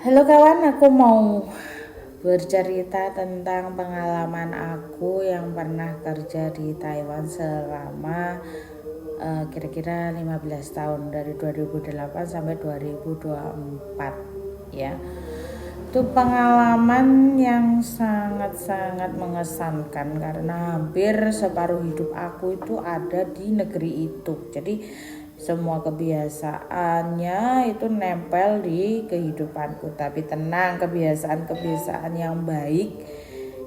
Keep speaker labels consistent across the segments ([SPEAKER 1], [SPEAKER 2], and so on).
[SPEAKER 1] Halo kawan, aku mau bercerita tentang pengalaman aku yang pernah kerja di Taiwan selama kira-kira 15 tahun dari 2008 sampai 2024 ya. Itu pengalaman yang sangat-sangat mengesankan karena hampir separuh hidup aku itu ada di negeri itu. Jadi semua kebiasaannya itu nempel di kehidupanku, tapi tenang, kebiasaan-kebiasaan yang baik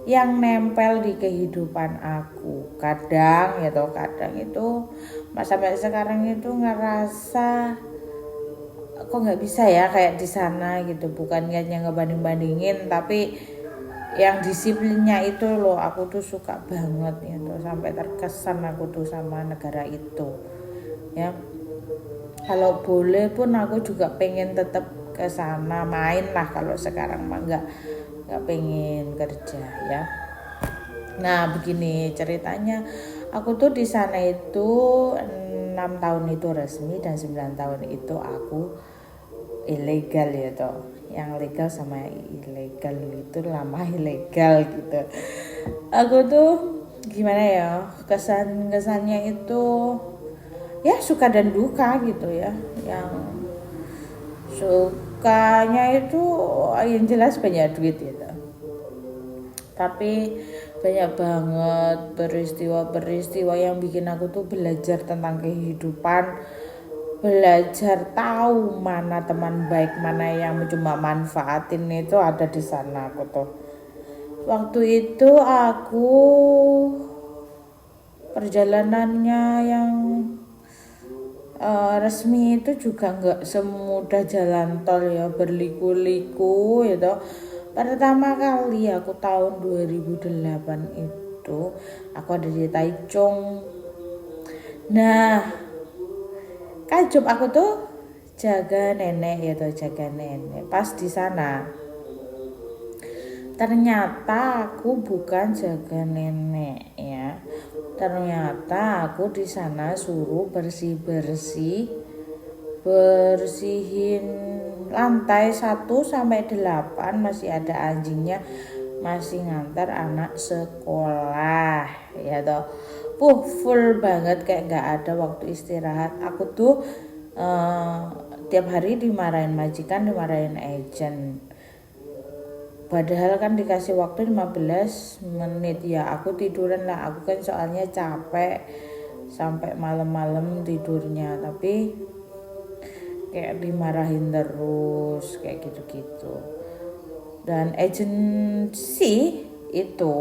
[SPEAKER 1] yang nempel di kehidupan aku kadang itu sampai sekarang itu ngerasa kok nggak bisa ya kayak di sana gitu, bukannya ngebanding-bandingin, tapi yang disiplinnya itu loh aku tuh suka banget gitu, sampai terkesan aku tuh sama negara itu ya. Kalau boleh pun aku juga pengen tetap ke sana main lah, kalau sekarang mah nggak pengen kerja ya. Nah begini ceritanya, aku tuh di sana itu 6 tahun itu resmi dan 9 tahun itu aku ilegal ya toh. Yang legal sama ilegal itu lama ilegal gitu. Aku tuh gimana ya, kesannya itu ya suka dan duka gitu ya. Yang sukanya itu yang jelas banyak duit gitu, tapi banyak banget peristiwa-peristiwa yang bikin aku tuh belajar tentang kehidupan, belajar tahu mana teman baik, mana yang cuma manfaatin, itu ada di sana aku tuh. Waktu itu aku perjalanannya yang resmi itu juga nggak semudah jalan tol ya, berliku-liku gitu. Pertama kali aku tahun 2008 itu aku ada di Taichung. Nah, kajup aku tuh jaga nenek gitu, jaga nenek. Pas di sana ternyata aku bukan jaga nenek ya. Ternyata aku di sana suruh bersihin lantai 1 sampai 8, masih ada anjingnya, masih ngantar anak sekolah ya toh. Full banget, kayak nggak ada waktu istirahat. Aku tuh tiap hari dimarahin majikan, dimarahin agent. Padahal kan dikasih waktu 15 menit ya, aku tiduran lah, aku kan soalnya capek sampai malam-malam tidurnya, tapi kayak dimarahin terus kayak gitu-gitu. Dan agensi itu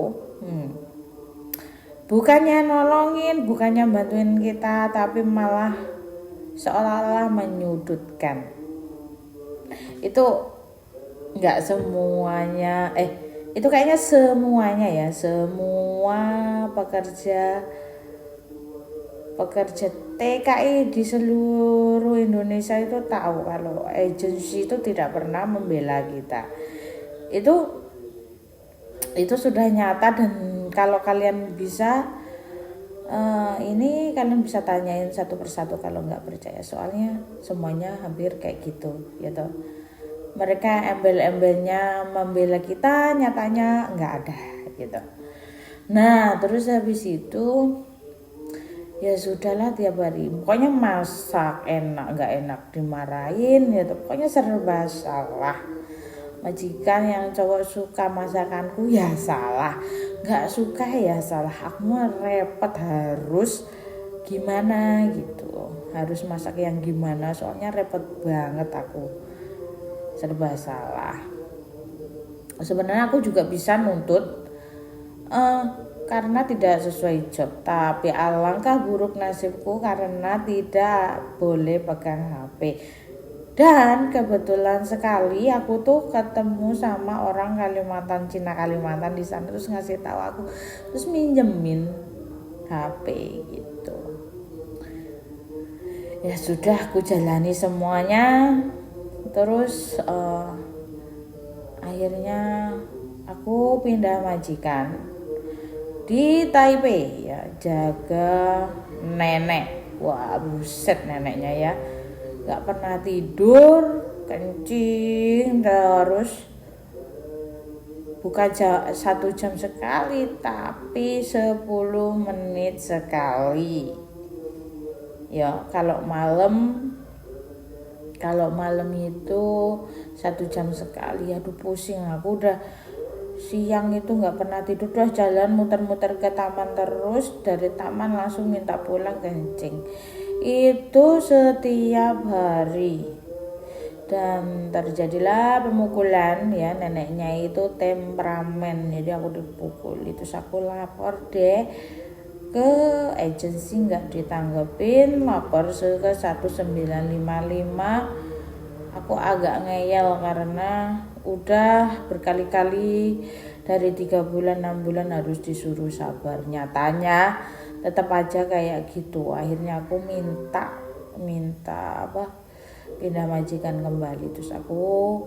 [SPEAKER 1] bukannya nolongin, bukannya bantuin kita, tapi malah seolah-olah menyudutkan. Itu nggak semuanya, itu kayaknya semuanya ya, semua pekerja TKI di seluruh Indonesia itu tahu kalau agensi itu tidak pernah membela kita. Itu sudah nyata, dan kalau kalian bisa ini kalian bisa tanyain satu persatu kalau nggak percaya, soalnya semuanya hampir kayak gitu ya toh. Mereka embel-embelnya membela kita, nyatanya nggak ada gitu. Nah terus habis itu ya sudahlah, tiap hari pokoknya masak enak nggak enak dimarahin gitu, pokoknya serba salah. Majikan yang cowok suka masakanku ya salah, nggak suka ya salah. Aku mah repot, harus gimana gitu, harus masak yang gimana, soalnya repot banget, aku serba salah. Sebenarnya aku juga bisa nuntut karena tidak sesuai job, tapi alangkah buruk nasibku karena tidak boleh pegang HP. Dan kebetulan sekali aku tuh ketemu sama orang Kalimantan, Cina Kalimantan di sana, terus ngasih tahu aku, terus minjemin HP gitu. Ya sudah, aku jalani semuanya. Terus akhirnya aku pindah majikan di Taipei ya, jaga nenek. Wah buset, neneknya ya gak pernah tidur, kencing terus, bukan 1 jam sekali tapi 10 menit sekali ya. Kalau malam itu 1 jam sekali. Aduh pusing aku, udah siang itu nggak pernah tidur, udah jalan muter-muter ke taman terus, dari taman langsung minta pulang kencing. Itu setiap hari. Dan terjadilah pemukulan ya, neneknya itu temperamen, jadi aku dipukul. Itu aku lapor deh ke agensi, nggak ditanggepin, lapor ke 1955. Aku agak ngeyel karena udah berkali-kali dari 3 bulan 6 bulan harus disuruh sabar, nyatanya tetap aja kayak gitu. Akhirnya aku minta pindah majikan kembali. Terus aku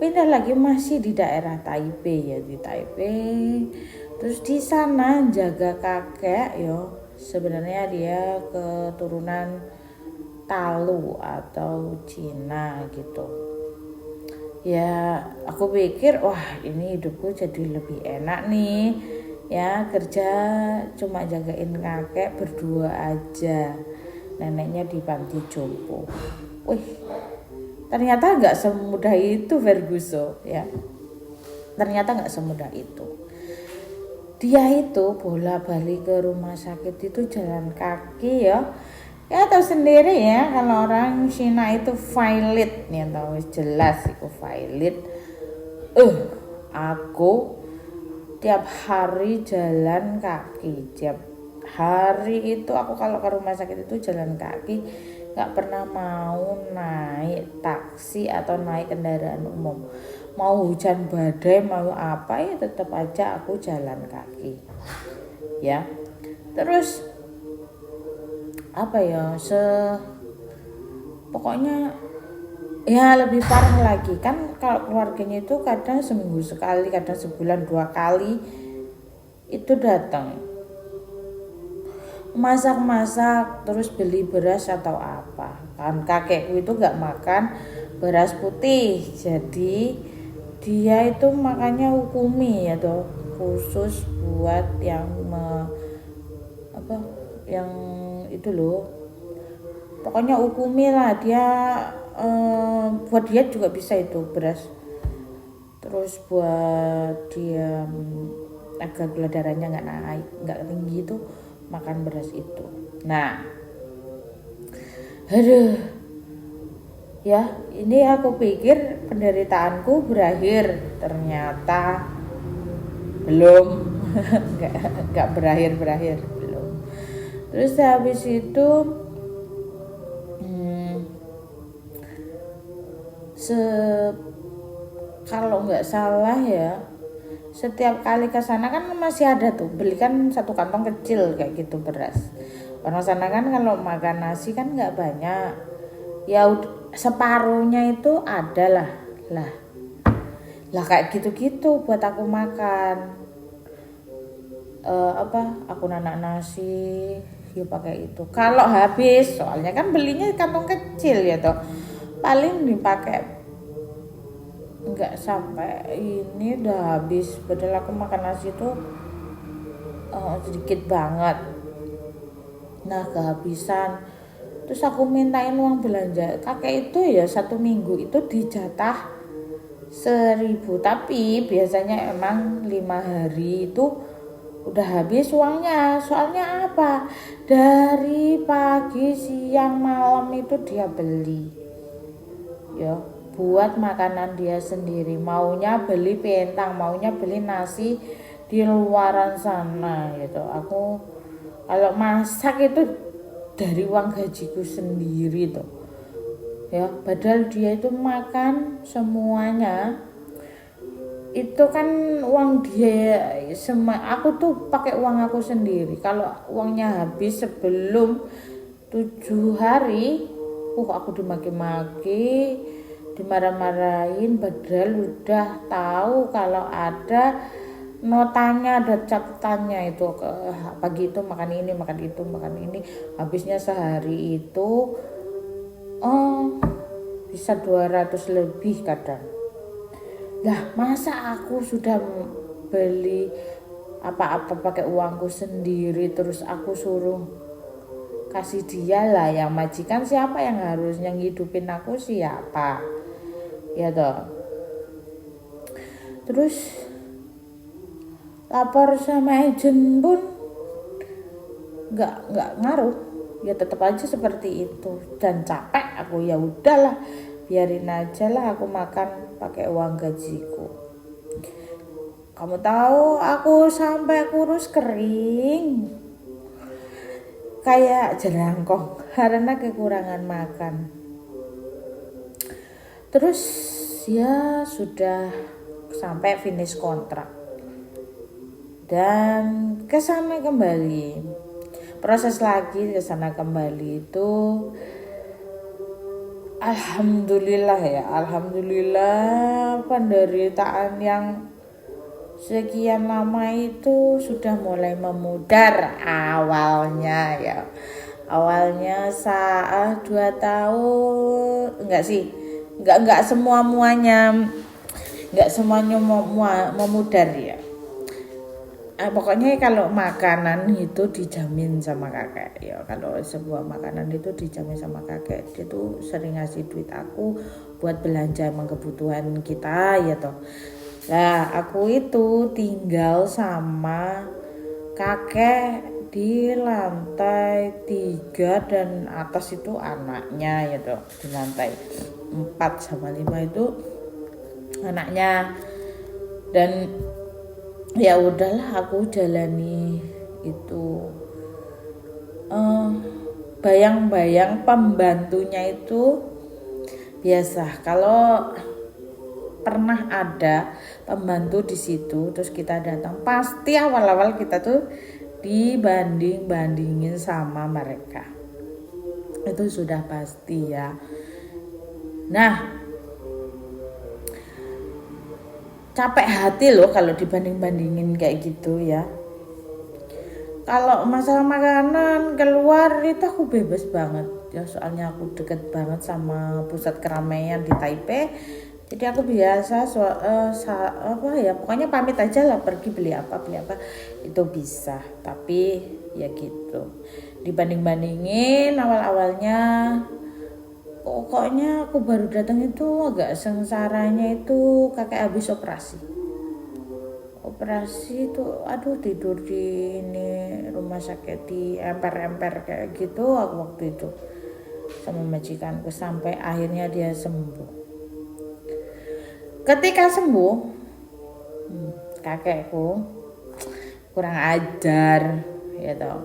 [SPEAKER 1] pindah lagi, masih di daerah Taipei ya, di Taipei. Terus di sana jaga kakek yo, sebenarnya dia keturunan Talu atau Cina gitu ya. Aku pikir wah ini hidupku jadi lebih enak nih ya, kerja cuma jagain kakek berdua aja, neneknya di panti jompo. Wih, ternyata nggak semudah itu Ferguson ya. Ternyata nggak semudah itu. Dia itu bolak-balik ke rumah sakit itu jalan kaki ya. Ya tahu sendiri ya, kalau orang Cina itu valid nih, tahu jelas itu valid. Aku tiap hari jalan kaki, tiap hari itu aku kalau ke rumah sakit itu jalan kaki, nggak pernah mau naik taksi atau naik kendaraan umum. Mau hujan badai mau apa ya tetap aja aku jalan kaki ya. Terus apa ya, pokoknya ya lebih parah lagi kan kalau keluarganya itu kadang seminggu sekali, kadang sebulan 2 kali itu datang masak-masak, terus beli beras atau apa. Kan kakekku itu gak makan beras putih, jadi dia itu makannya ukumi ya toh, khusus buat yang yang itu loh, pokoknya ukumi lah dia. Buat diet juga bisa itu beras, terus buat dia agar gula darahnya nggak naik, nggak tinggi itu makan beras itu. Nah, aduh ya, ini aku pikir penderitaanku berakhir, ternyata belum. nggak berakhir belum. Terus habis itu kalau nggak salah ya, setiap kali ke sana kan masih ada tuh, belikan 1 kantong kecil kayak gitu beras. Orang sana kan kalau makan nasi kan nggak banyak, ya separuhnya itu ada lah kayak gitu buat aku makan. Aku nanak nasi ya pakai itu. Kalau habis, soalnya kan belinya kantong kecil ya toh, paling dipakai nggak sampai ini udah habis. Padahal aku makan nasi itu sedikit banget. Nah kehabisan, terus aku mintain uang belanja kakek itu ya, 1 minggu itu dijatah 1.000, tapi biasanya emang 5 hari itu udah habis uangnya. Soalnya apa, dari pagi siang malam itu dia beli ya buat makanan dia sendiri. Maunya beli pentang, maunya beli nasi di luaran sana gitu. Aku kalau masak itu dari uang gajiku sendiri tuh ya, padahal dia itu makan semuanya itu kan uang dia semua. Aku tuh pakai uang aku sendiri. Kalau uangnya habis sebelum 7 hari, aku dimaki-maki, dimarah-marahin, padahal udah tahu kalau ada notanya, ada catatannya itu ke pagi itu makan ini, makan itu, makan ini, habisnya sehari itu bisa 200 lebih kadang. Lah masa aku sudah beli apa-apa pakai uangku sendiri terus aku suruh kasih dia lah, yang majikan siapa, yang harusnya ngidupin aku siapa, ya toh. Terus lapor sama agent pun nggak ngaruh, ya tetap aja seperti itu. Dan capek aku, ya udahlah biarin aja lah, aku makan pakai uang gajiku. Kamu tahu aku sampai kurus kering kayak jelangkong karena kekurangan makan. Terus ya sudah sampai finish kontrak dan kesana kembali, proses lagi kesana kembali itu alhamdulillah ya, alhamdulillah penderitaan yang sekian lama itu sudah mulai memudar awalnya ya. Awalnya saat 2 tahun enggak semuanya memudar ya. Pokoknya kalau makanan itu dijamin sama kakek ya, kalau sebuah makanan itu dijamin sama kakek, dia tuh sering ngasih duit aku buat belanja emang kebutuhan kita ya toh. Nah aku itu tinggal sama kakek di lantai 3 dan atas itu anaknya ya toh, di lantai 4 sama 5 itu anaknya. Dan ya udahlah aku jalani itu. Bayang-bayang pembantunya itu biasa, kalau pernah ada pembantu di situ terus kita datang, pasti awal-awal kita tuh dibanding-bandingin sama mereka, itu sudah pasti ya. Nah capek hati loh kalau dibanding-bandingin kayak gitu ya. Kalau masalah makanan keluar itu aku bebas banget ya, soalnya aku deket banget sama pusat keramaian di Taipei. Jadi aku biasa pokoknya pamit aja lah, pergi beli apa itu bisa. Tapi ya gitu, dibanding-bandingin awal-awalnya, pokoknya aku baru datang itu agak sengsaranya itu kakek habis operasi itu, aduh tidur di ini rumah sakit di emper-emper kayak gitu aku waktu itu sama majikanku sampai akhirnya dia sembuh. Ketika sembuh, kakekku kurang ajar ya toh,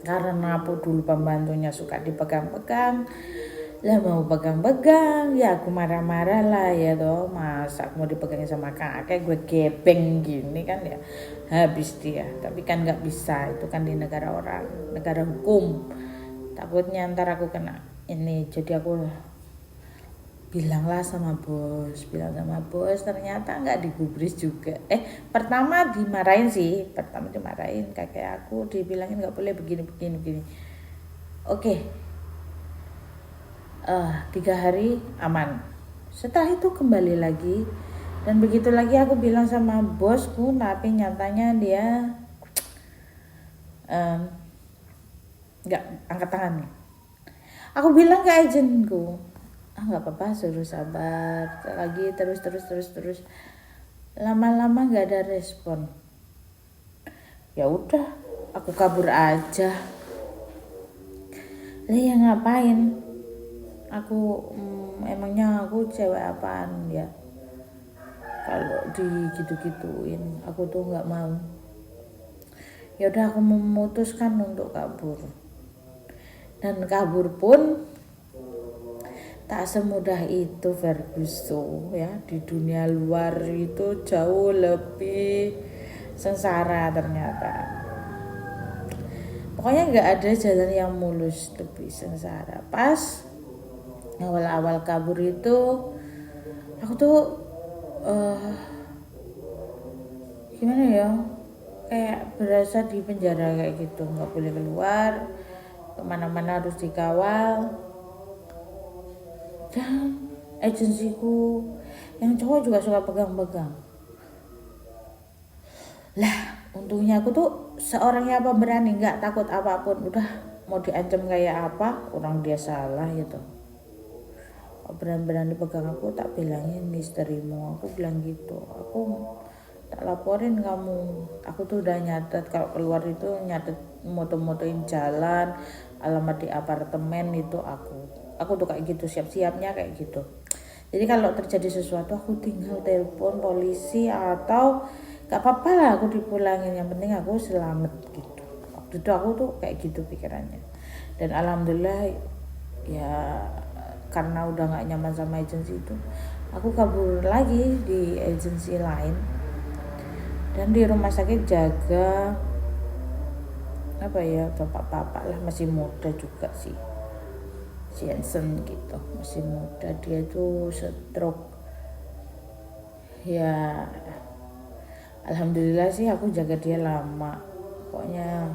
[SPEAKER 1] karena aku dulu pembantunya suka dipegang-pegang. Lah mau pegang-pegang ya aku marah-marah lah ya toh, masa aku mau dipegangin sama kakek, gue gepeng gini kan ya habis dia. Tapi kan nggak bisa, itu kan di negara orang, negara hukum, takutnya ntar aku kena ini. Jadi aku bilang sama bos, ternyata nggak digubris juga. Pertama dimarahin kakek aku, dibilangin nggak boleh begini. Oke. 3 hari aman. Setelah itu kembali lagi, dan begitu lagi aku bilang sama bosku, tapi nyatanya dia nggak angkat tangan. Aku bilang ke agenku, nggak apa-apa, suruh sabar lagi, terus. Lama-lama nggak ada respon. Ya udah, aku kabur aja. Lah ya ngapain? Aku emangnya aku cewek apaan ya, kalau digitu-gituin aku tuh nggak mau. Ya udah aku memutuskan untuk kabur, dan kabur pun tak semudah itu Ferguson ya. Di dunia luar itu jauh lebih sengsara ternyata. Pokoknya nggak ada jalan yang mulus, lebih sengsara. Pas awal-awal kabur itu aku tuh gimana ya, kayak berasa di penjara kayak gitu, nggak boleh keluar, kemana-mana harus dikawal. Dan agensiku yang cowok juga suka pegang-pegang. Lah untungnya aku tuh seorangnya pemberani, nggak takut apapun. Udah mau diancam kayak apa, orang dia salah gitu. Berani-berani pegang aku, tak bilangin misterimu, aku bilang gitu. Aku tak laporin kamu. Aku tuh udah nyatet, kalau keluar itu nyatet moto-motoin jalan, alamat di apartemen itu aku tuh kayak gitu, siap-siapnya kayak gitu. Jadi kalau terjadi sesuatu aku tinggal telepon polisi atau gak apa-apa lah aku dipulangin, yang penting aku selamat gitu. Waktu itu aku tuh kayak gitu pikirannya. Dan alhamdulillah ya, karena udah gak nyaman sama agensi itu, aku kabur lagi di agensi lain. Dan di rumah sakit jaga apa ya, bapak-bapak lah, masih muda juga sih, Jensen gitu, masih muda. Dia tuh stroke ya. Alhamdulillah sih aku jaga dia lama. Pokoknya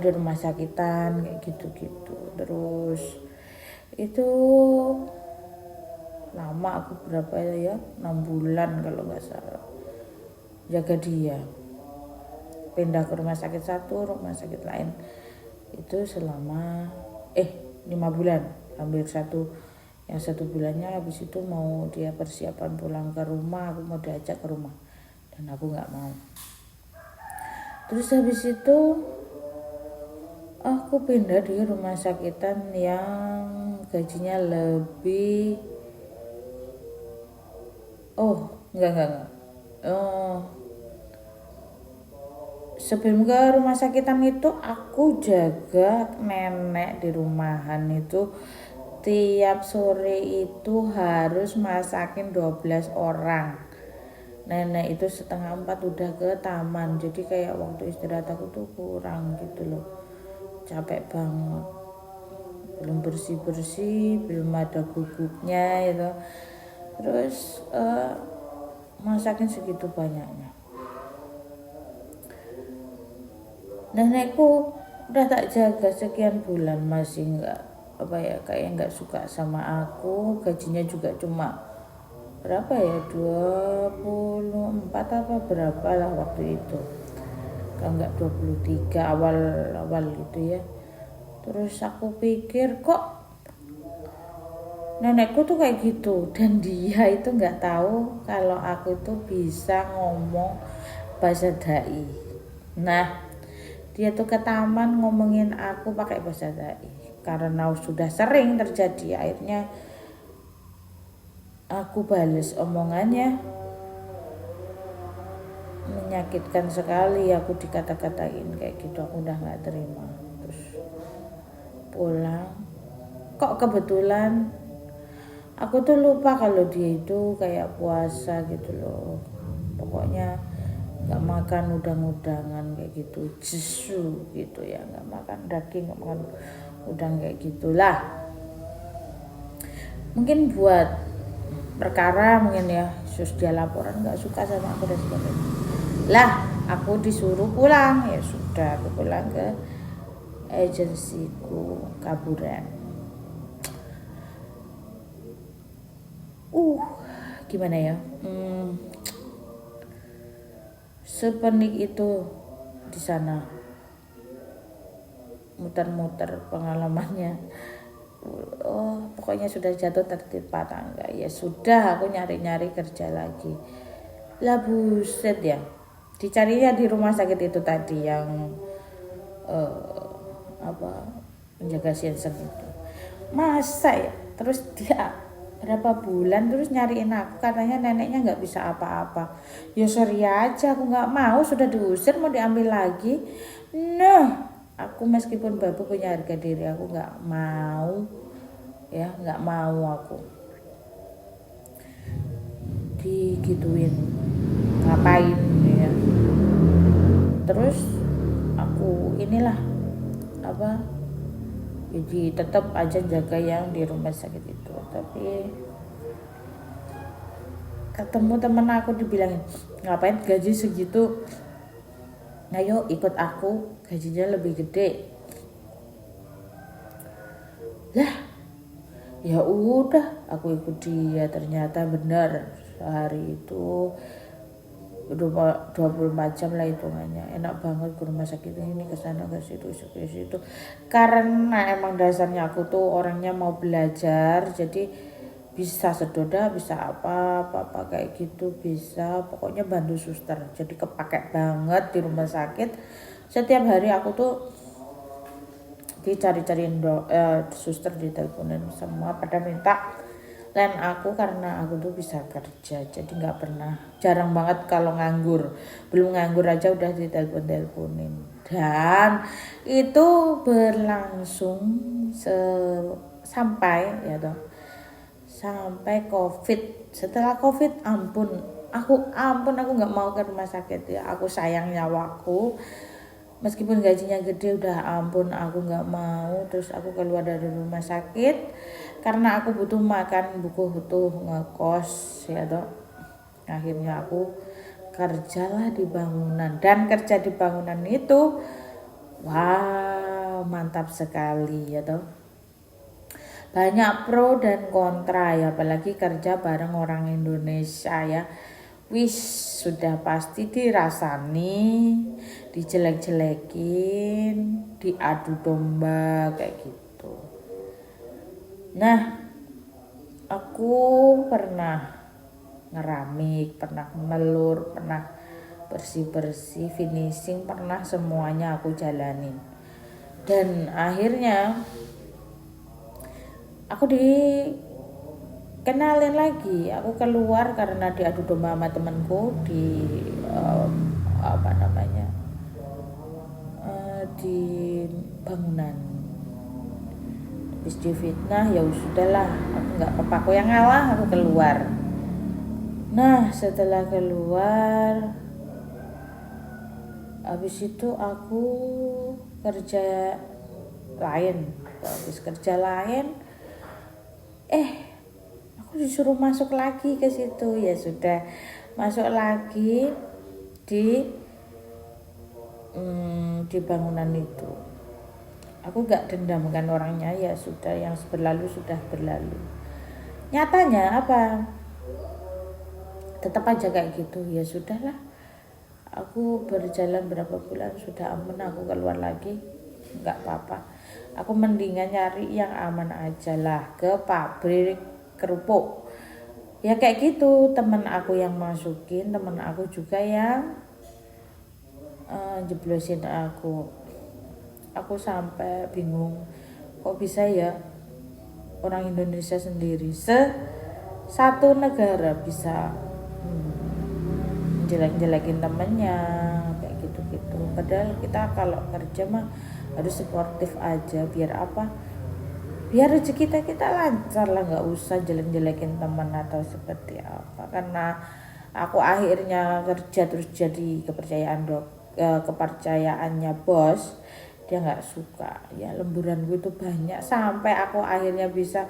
[SPEAKER 1] di rumah sakitan kayak gitu-gitu. Terus itu lama, aku berapa ya, 6 bulan kalau nggak salah jaga dia. Pindah ke rumah sakit satu, rumah sakit lain itu selama 5 bulan, hampir satu. Yang 1 bulannya habis itu mau dia persiapan pulang ke rumah, aku mau diajak ke rumah dan aku nggak mau. Terus habis itu aku pindah di rumah sakitan yang gajinya lebih enggak. Sebelum ke rumah sakitan itu aku jaga nenek di rumahan itu. Tiap sore itu harus masakin 12 orang. Nenek itu 3:30 udah ke taman, jadi kayak waktu istirahat aku tuh kurang gitu loh, capek banget, belum bersih-bersih, belum ada gugupnya gitu. Terus masakin segitu banyaknya. Nenekku udah tak jaga sekian bulan masih kayak nggak suka sama aku. Gajinya juga cuma berapa ya, 24 apa berapa lah waktu itu, kalau nggak 23 awal gitu ya. Terus aku pikir kok nenekku tuh kayak gitu, dan dia itu nggak tahu kalau aku tuh bisa ngomong bahasa dai. Nah dia tuh ke taman ngomongin aku pakai bahasa dai. Karena sudah sering terjadi, akhirnya aku balas omongannya, menyakitkan sekali. Aku dikata-katain kayak gitu, aku udah nggak terima. Terus pulang, kok kebetulan aku tuh lupa kalau dia itu kayak puasa gitu loh. Pokoknya nggak makan udang-udangan kayak gitu, jesu gitu ya, nggak makan daging, nggak makan udang kayak gitulah. Mungkin buat perkara mungkin ya, sus dia laporan nggak suka sama aku dan sebagainya. Lah aku disuruh pulang, ya sudah aku pulang ke agensiku, kaburan. Gimana ya, sepenik itu di sana, muter-muter pengalamannya. Pokoknya sudah jatuh tertimpa tangga, ya sudah aku nyari-nyari kerja lagi. Lah buset ya, dicarinya di rumah sakit itu tadi yang penjaga Jensen itu. Masa ya, terus dia berapa bulan terus nyariin aku, katanya neneknya nggak bisa apa-apa. Ya sorry aja, aku nggak mau, sudah diusir mau diambil lagi. Nah aku meskipun babu punya harga diri, aku nggak mau ya, nggak mau aku digituin, ngapain ya. Terus aku inilah jadi tetap aja jaga yang di rumah sakit itu. Tapi ketemu temen aku dibilangin, ngapain gaji segitu, ayo ikut aku, gajinya lebih gede. Lah Ya udah aku ikut dia, ternyata benar hari itu 24 jam lah hitungannya, enak banget ke rumah sakit ini, ke sana ke situ ke situ. Karena emang dasarnya aku tuh orangnya mau belajar, jadi bisa sedoda, bisa apa kayak gitu, bisa pokoknya bantu suster, jadi kepake banget di rumah sakit. Setiap hari aku tuh dicari-cariin suster, diteleponin semua pada minta line aku karena aku tuh bisa kerja, jadi nggak pernah, jarang banget kalau nganggur, belum nganggur aja udah ditelepon-teleponin. Dan itu berlangsung sampai ya dong, sampai covid. Setelah covid aku nggak mau ke rumah sakit ya, aku sayang nyawaku. Meskipun gajinya gede, udah ampun aku nggak mau. Terus aku keluar dari rumah sakit karena aku butuh makan, butuh ngekos ya toh. Akhirnya aku kerjalah di bangunan, dan kerja di bangunan itu wow mantap sekali ya toh. Banyak pro dan kontra ya, apalagi kerja bareng orang Indonesia ya. Wis sudah pasti dirasani, dijelek-jelekin, diadu domba kayak gitu. Nah, aku pernah ngeramik, pernah melur, pernah bersih-bersih, finishing, pernah, semuanya aku jalanin. Dan akhirnya aku dikenalin lagi, aku keluar karena diadu domba sama temanku di apa namanya di bangunan. Habis difitnah ya sudahlah, aku nggak apa-apa, aku yang ngalah, aku keluar. Nah setelah keluar, habis itu aku kerja lain, habis kerja lain aku disuruh masuk lagi ke situ. Ya sudah, masuk lagi di bangunan itu. Aku gak dendam kan orangnya, ya sudah, yang berlalu sudah berlalu. Nyatanya apa, tetap aja kayak gitu. Ya sudahlah, aku berjalan berapa bulan, sudah aman, aku keluar lagi, nggak apa-apa. Aku mendingan nyari yang aman aja lah, ke pabrik kerupuk ya kayak gitu. Temen aku yang masukin, temen aku juga yang jeblosin aku sampai bingung, kok bisa ya orang Indonesia sendiri satu negara bisa jelek-jelekin temennya kayak gitu-gitu. Padahal kita kalau kerja mah harus suportif aja, biar apa, biar rezeki kita lancar lah, nggak usah jelek-jelekin teman atau seperti apa. Karena aku akhirnya kerja terus jadi kepercayaannya bos, dia nggak suka ya lemburan gue itu banyak, sampai aku akhirnya bisa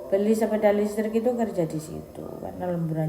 [SPEAKER 1] beli sepeda listrik itu kerja di situ karena lemburan